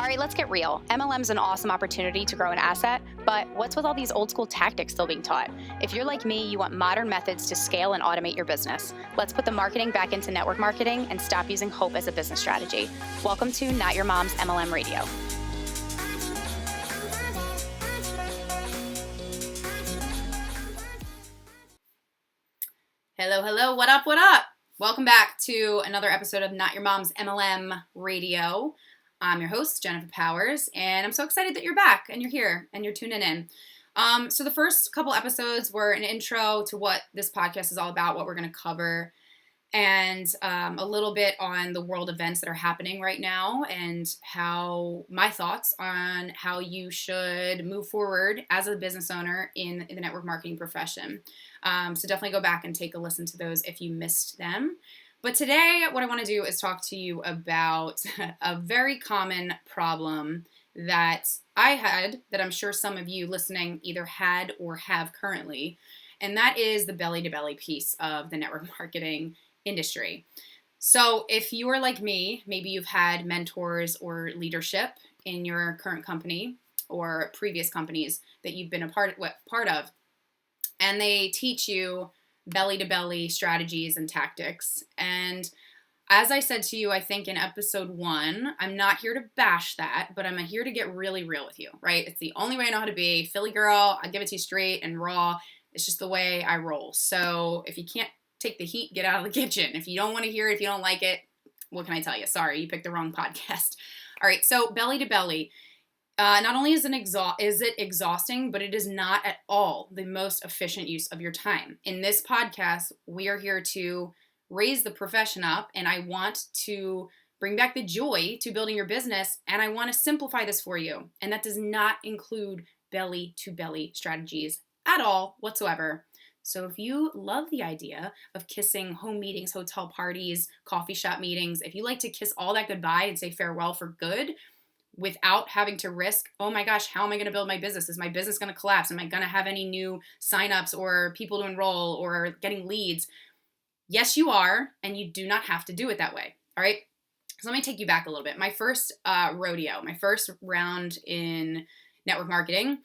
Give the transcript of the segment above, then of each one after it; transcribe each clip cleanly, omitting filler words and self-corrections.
All right, let's get real. MLM is an awesome opportunity to grow an asset, but what's with all these old school tactics still being taught? If you're like me, you want modern methods to scale and automate your business. Let's put the marketing back into network marketing and stop using hope as a business strategy. Welcome to Not Your Mom's MLM Radio. Hello, what up? Welcome back to another episode of Not Your Mom's MLM Radio. I'm your host, Jennifer Powers, and I'm so excited that you're back and you're here and you're tuning in. So the first couple episodes were an intro to what this podcast is all about, what we're going to cover, and a little bit on the world events that are happening right now and how my thoughts on how you should move forward as a business owner in the network marketing profession. So definitely go back and take a listen to those if you missed them. But today, what I want to do is talk to you about a very common problem that I had, that I'm sure some of you listening either had or have currently, and that is the belly-to-belly piece of the network marketing industry. So if you are like me, maybe you've had mentors or leadership in your current company or previous companies that you've been a part of, and they teach you belly-to-belly strategies and tactics. And as I said to you, I think in episode 1, I'm not here to bash that, but I'm here to get really real with you, right? It's the only way I know how to be. Philly girl, I give it to you straight and raw. It's just the way I roll. So if you can't take the heat, get out of the kitchen. If you don't want to hear it, if you don't like it, what can I tell you? Sorry, you picked the wrong podcast. All right, so belly-to-belly. Not only is it exhausting, but it is not at all the most efficient use of your time. In this podcast, we are here to raise the profession up, and I want to bring back the joy to building your business, and I want to simplify this for you. And that does not include belly-to-belly strategies at all whatsoever. So if you love the idea of kissing home meetings, hotel parties, coffee shop meetings, if you like to kiss all that goodbye and say farewell for good, without having to risk, oh my gosh, how am I going to build my business? Is my business going to collapse? Am I going to have any new signups or people to enroll or getting leads? Yes, you are, and you do not have to do it that way. All right. So let me take you back a little bit. My first rodeo, my first round in network marketing,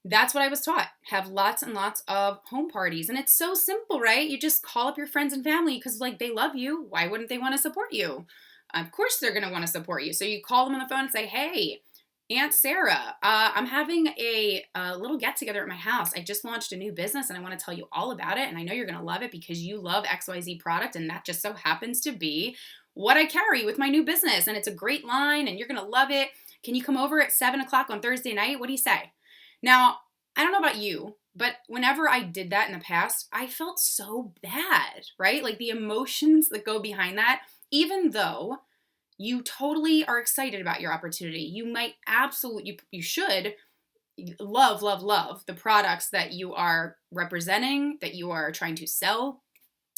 that's what I was taught. Have lots and lots of home parties. And it's so simple, right? You just call up your friends and family because they love you. Why wouldn't they want to support you? Of course they're going to want to support you. So you call them on the phone and say, hey, Aunt Sarah, I'm having a little get-together at my house. I just launched a new business and I want to tell you all about it. And I know you're going to love it because you love XYZ product. And that just so happens to be what I carry with my new business. And it's a great line and you're going to love it. Can you come over at 7 o'clock on Thursday night? What do you say? Now, I don't know about you, but whenever I did that in the past, I felt so bad, right? Like the emotions that go behind that. Even though you totally are excited about your opportunity, you might absolutely, you should love the products that you are representing, that you are trying to sell.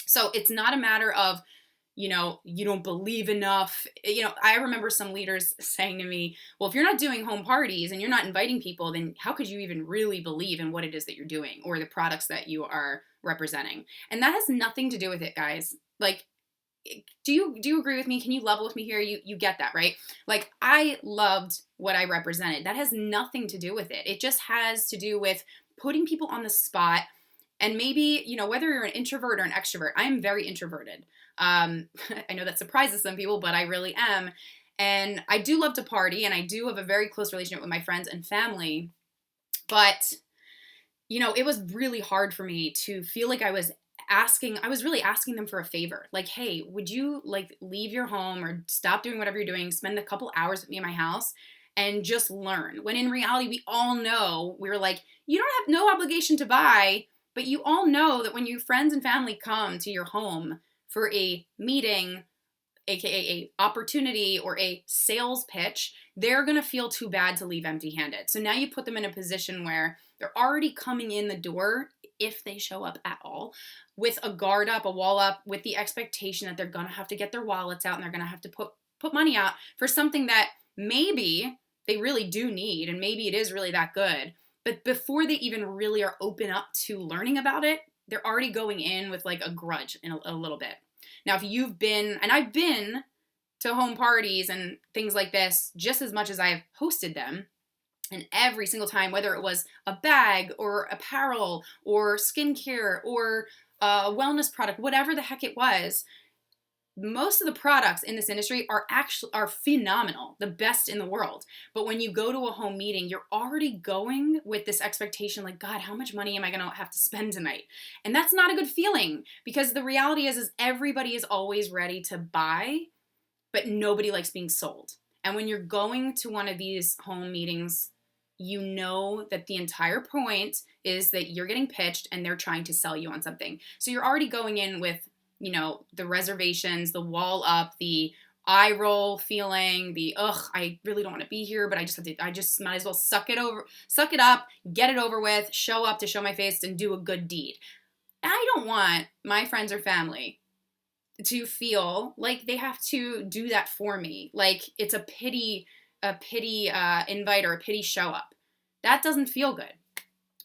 So it's not a matter of, you don't believe enough. I remember some leaders saying to me, well, if you're not doing home parties and you're not inviting people, then how could you even really believe in what it is that you're doing or the products that you are representing? And that has nothing to do with it, guys. Do you agree with me? Can you level with me here? You get that, right? I loved what I represented. That has nothing to do with it. It just has to do with putting people on the spot. And maybe, whether you're an introvert or an extrovert, I am very introverted. I know that surprises some people, but I really am. And I do love to party, and I do have a very close relationship with my friends and family. But, it was really hard for me to feel like I was really asking them for a favor. Hey, would you leave your home or stop doing whatever you're doing, spend a couple hours with me in my house and just learn? When in reality, we all know, we're you don't have no obligation to buy, but you all know that when your friends and family come to your home for a meeting, aka a opportunity or a sales pitch, they're going to feel too bad to leave empty-handed. So now you put them in a position where they're already coming in the door, if they show up at all, with a guard up, a wall up, with the expectation that they're going to have to get their wallets out and they're going to have to put money out for something that maybe they really do need and maybe it is really that good. But before they even really are open up to learning about it, they're already going in with a grudge in a little bit. Now, if you've been, and I've been to home parties and things like this just as much as I've hosted them. And every single time, whether it was a bag or apparel or skincare or a wellness product, whatever the heck it was, most of the products in this industry are phenomenal, the best in the world. But when you go to a home meeting, you're already going with this expectation like, God, how much money am I going to have to spend tonight? And that's not a good feeling, because the reality is everybody is always ready to buy, but nobody likes being sold. And when you're going to one of these home meetings, you know that the entire point is that you're getting pitched and they're trying to sell you on something. So you're already going in with, the reservations, the wall up, the eye roll feeling, the, I really don't want to be here, but I just might as well suck it up, get it over with, show up to show my face and do a good deed. I don't want my friends or family to feel like they have to do that for me. Like it's a pity invite or a pity show up. That doesn't feel good.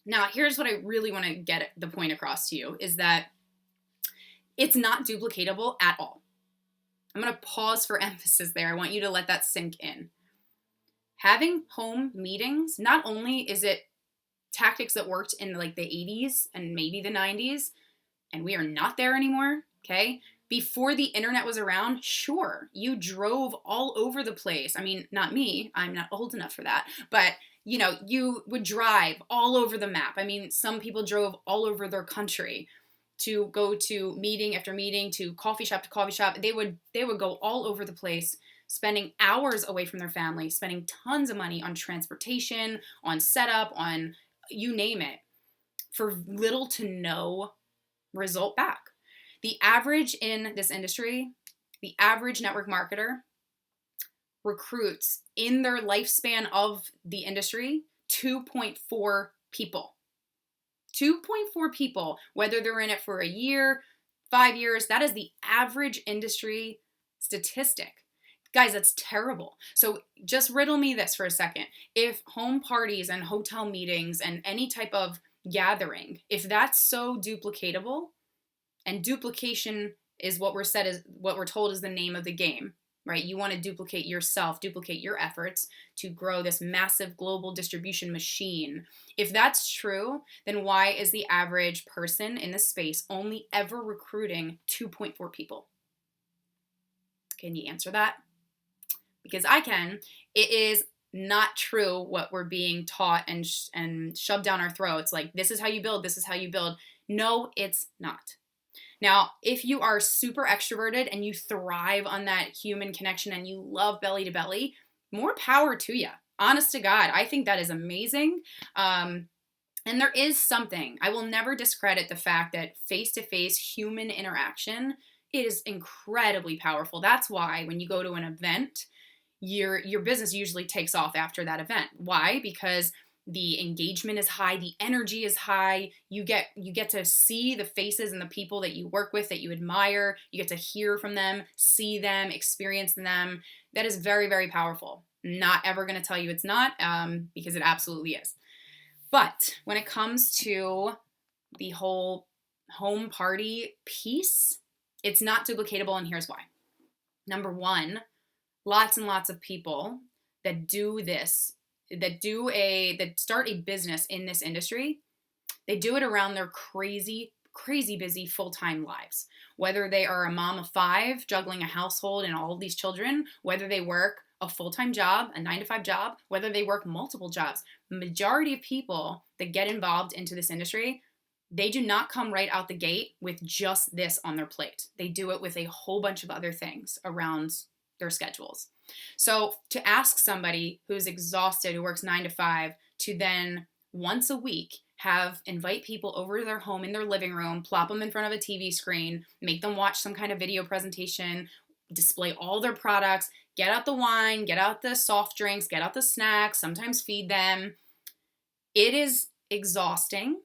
Now, here's what I really want to get the point across to you is that it's not duplicatable at all. I'm going to pause for emphasis there. I want you to let that sink in. Having home meetings, not only is it tactics that worked in like the 80s and maybe the 90s, and we are not there anymore, okay? Before the internet was around, sure, you drove all over the place. I mean, not me, I'm not old enough for that, but you would drive all over the map. I mean, some people drove all over their country to go to meeting after meeting, to coffee shop to coffee shop. They would go all over the place, spending hours away from their family, spending tons of money on transportation, on setup, on you name it, for little to no result back. The average in this industry, the average network marketer recruits in their lifespan of the industry 2.4 people. 2.4 people, whether they're in it for a year, 5 years, that is the average industry statistic. Guys, that's terrible. So just riddle me this for a second. If home parties and hotel meetings and any type of gathering, if that's so duplicatable, and duplication is what we're told is the name of the game, right? You want to duplicate yourself, duplicate your efforts to grow this massive global distribution machine. If that's true, then why is the average person in this space only ever recruiting 2.4 people? Can you answer that? Because I can. It is not true what we're being taught and shoved down our throats. Like, this is how you build, this is how you build. No, it's not. Now, if you are super extroverted and you thrive on that human connection and you love belly to belly, more power to you. Honest to God, I think that is amazing. And there is something, I will never discredit the fact that face-to-face human interaction is incredibly powerful. That's why when you go to an event, your business usually takes off after that event. Why? Because the engagement is high, the energy is high. You get to see the faces and the people that you work with, that you admire. You get to hear from them, see them, experience them. That is very, very powerful. Not ever going to tell you it's not, because it absolutely is. But when it comes to the whole home party piece, it's not duplicatable, and here's why. Number one, lots and lots of people that do this, that start a business in this industry, they do it around their crazy busy full-time lives. Whether they are a mom of 5 juggling a household and all of these children, whether they work a full-time job, a 9-to-5 job, whether they work multiple jobs. Majority of people that get involved into this industry, they do not come right out the gate with just this on their plate. They do it with a whole bunch of other things around their schedules. So to ask somebody who's exhausted, who works 9 to 5, to then once a week invite people over to their home in their living room, plop them in front of a TV screen, make them watch some kind of video presentation, display all their products, get out the wine, get out the soft drinks, get out the snacks, sometimes feed them. It is exhausting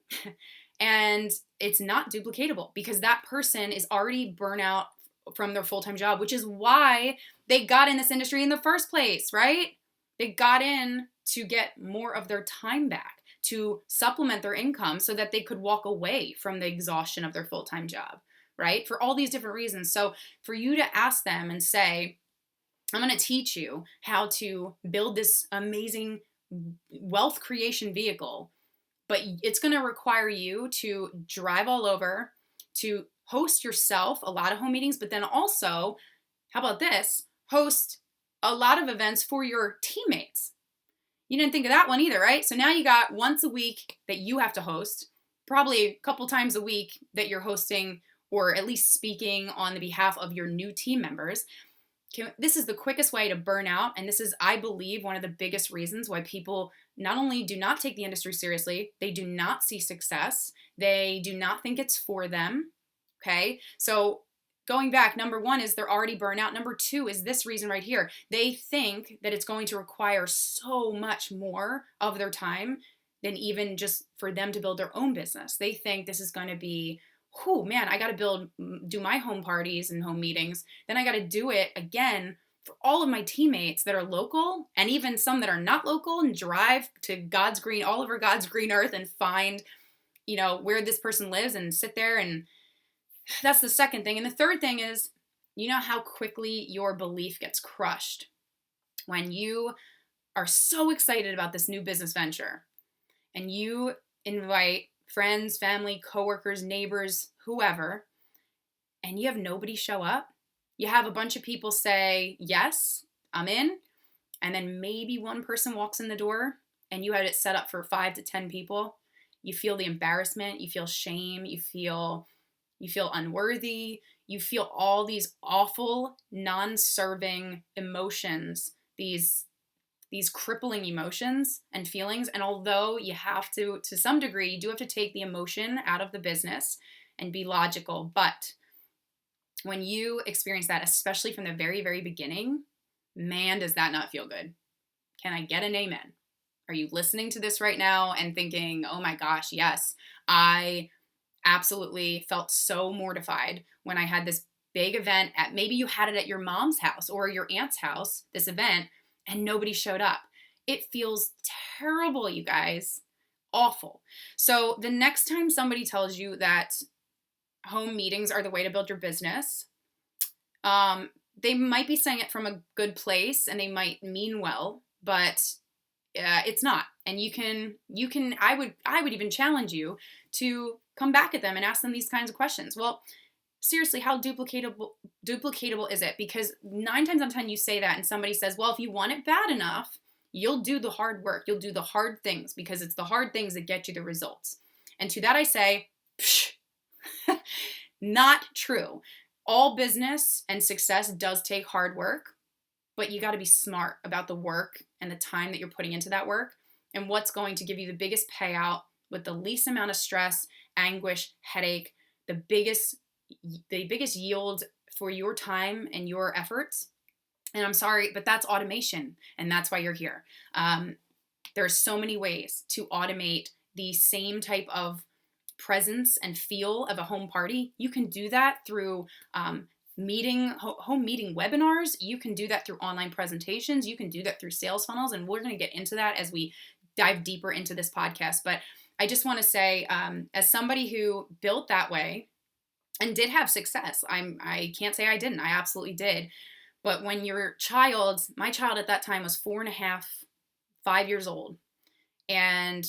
and it's not duplicatable because that person is already burnt out from their full-time job, which is why they got in this industry in the first place, right? They got in to get more of their time back, to supplement their income so that they could walk away from the exhaustion of their full-time job, right? For all these different reasons. So for you to ask them and say, I'm going to teach you how to build this amazing wealth creation vehicle, but it's going to require you to drive all over, to host yourself a lot of home meetings, but then also, how about this? Host a lot of events for your teammates. You didn't think of that one either, right? So now you got once a week that you have to host, probably a couple times a week that you're hosting or at least speaking on the behalf of your new team members. This is the quickest way to burn out. And this is, I believe, one of the biggest reasons why people not only do not take the industry seriously, they do not see success. They do not think it's for them. Okay. So going back, number one is they're already burnout. Number two is this reason right here. They think that it's going to require so much more of their time than even just for them to build their own business. They think this is going to be, oh man, I got to do my home parties and home meetings. Then I got to do it again for all of my teammates that are local and even some that are not local, and drive to all over God's green earth and find, where this person lives and sit there. And that's the second thing. And the third thing is, how quickly your belief gets crushed when you are so excited about this new business venture and you invite friends, family, coworkers, neighbors, whoever, and you have nobody show up. You have a bunch of people say, yes, I'm in. And then maybe one person walks in the door and you had it set up for 5 to 10 people. You feel the embarrassment, you feel shame, you feel unworthy, you feel all these awful, non-serving emotions, these crippling emotions and feelings. And although you have to some degree, you do have to take the emotion out of the business and be logical. But when you experience that, especially from the very, very beginning, man, does that not feel good. Can I get an amen? Are you listening to this right now and thinking, oh my gosh, yes, I absolutely felt so mortified when I had this big event maybe you had it at your mom's house or your aunt's house, this event, and nobody showed up. It feels terrible, you guys. Awful. So the next time somebody tells you that home meetings are the way to build your business, they might be saying it from a good place and they might mean well, but it's not. And I would even challenge you to come back at them and ask them these kinds of questions. Well, seriously, how duplicatable is it? Because 9 times out of 10 you say that and somebody says, well, if you want it bad enough, you'll do the hard work. You'll do the hard things because it's the hard things that get you the results. And to that I say, psh, not true. All business and success does take hard work, but you got to be smart about the work and the time that you're putting into that work and what's going to give you the biggest payout with the least amount of stress, anguish, headache, the biggest yield for your time and your efforts. And I'm sorry, but that's automation. And that's why you're here. There are so many ways to automate the same type of presence and feel of a home party. You can do that through home meeting webinars. You can do that through online presentations. You can do that through sales funnels. And we're going to get into that as we dive deeper into this podcast. But I just want to say, as somebody who built that way and did have success, I can't say I didn't. I absolutely did. But when my child at that time was 4.5, 5 years old. And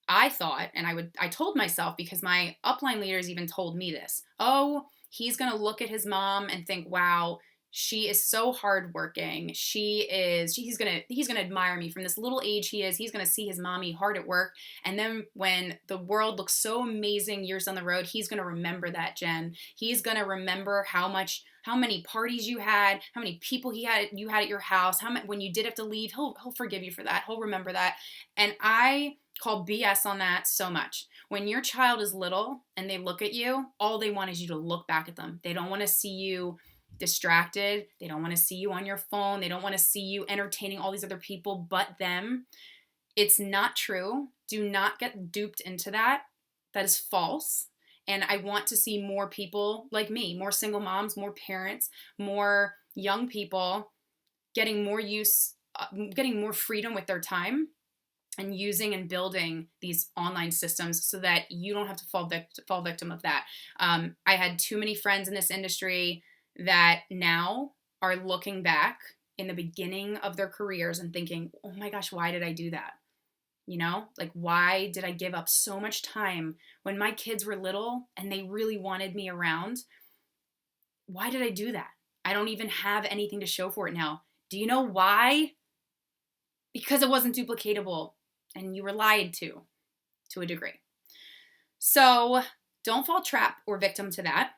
I thought, and I told myself, because my upline leaders even told me this, oh, he's going to look at his mom and think, wow, she is so hardworking. He's going to admire me from this little age he is. He's going to see his mommy hard at work. And then when the world looks so amazing years down the road, he's going to remember that, Jen. He's going to remember how many parties you had, how many people you had at your house, when you did have to leave, he'll forgive you for that. He'll remember that. And I call BS on that so much. When your child is little and they look at you, all they want is you to look back at them. They don't want to see you distracted. They don't want to see you on your phone. They don't want to see you entertaining all these other people but them. It's not true. Do not get duped into that. That is false. And I want to see more people like me, more single moms, more parents, more young people getting more freedom with their time and using and building these online systems so that you don't have to fall victim of that. I had too many friends in this industry that now are looking back in the beginning of their careers and thinking, oh my gosh, why did I do that? You know, like, why did I give up so much time when my kids were little and they really wanted me around? Why did I do that? I don't even have anything to show for it now. Do you know why? Because it wasn't duplicatable and you were lied to a degree. So don't fall trap or victim to that.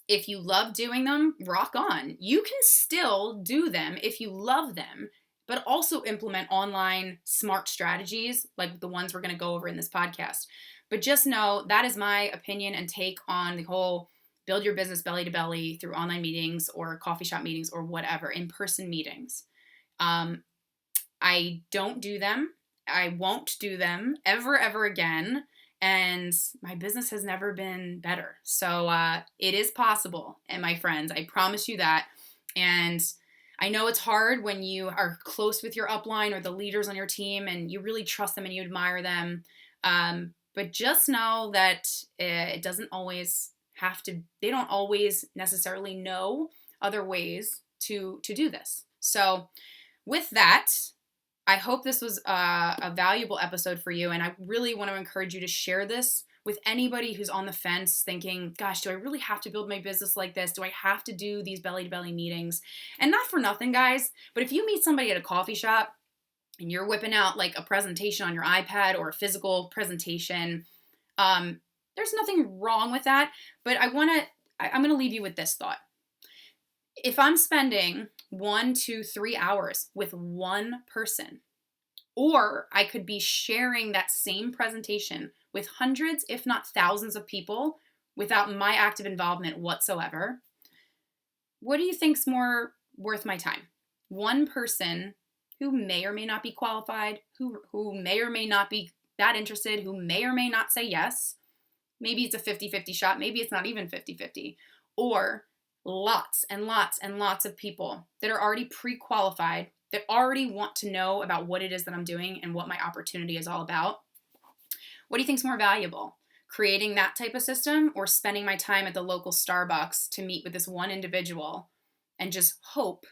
If you love doing them, rock on. You can still do them if you love them, but also implement online smart strategies like the ones we're going to go over in this podcast. But just know that is my opinion and take on the whole build your business belly to belly through online meetings or coffee shop meetings or whatever, in-person meetings. I don't do them. I won't do them ever again. And my business has never been better. So it is possible, and my friends, I promise you that. And I know it's hard when you are close with your upline or the leaders on your team and you really trust them and you admire them. But just know that it doesn't always have to, they don't always necessarily know other ways to do this. So with that, I hope this was a valuable episode for you. And I really want to encourage you to share this with anybody who's on the fence thinking, gosh, do I really have to build my business like this? Do I have to do these belly-to-belly meetings? And not for nothing, guys, but if you meet somebody at a coffee shop and you're whipping out like a presentation on your iPad or a physical presentation, there's nothing wrong with that. But I'm going to leave you with this thought. If I'm spending 1, 2, 3 hours with one person, or I could be sharing that same presentation with hundreds, if not thousands of people without my active involvement whatsoever, what do you think's more worth my time? One person who may or may not be qualified, who may or may not be that interested, who may or may not say yes. Maybe it's a 50-50 shot. Maybe it's not even 50-50. Or lots and lots and lots of people that are already pre-qualified, that already want to know about what it is that I'm doing and what my opportunity is all about. What do you think is more valuable? Creating that type of system or spending my time at the local Starbucks to meet with this one individual and just hope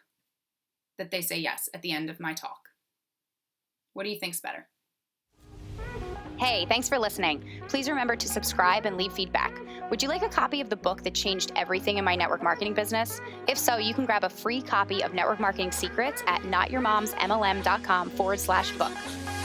that they say yes at the end of my talk? What do you think's better? Hey, thanks for listening. Please remember to subscribe and leave feedback. Would you like a copy of the book that changed everything in my network marketing business? If so, you can grab a free copy of Network Marketing Secrets at notyourmomsmlm.com/book.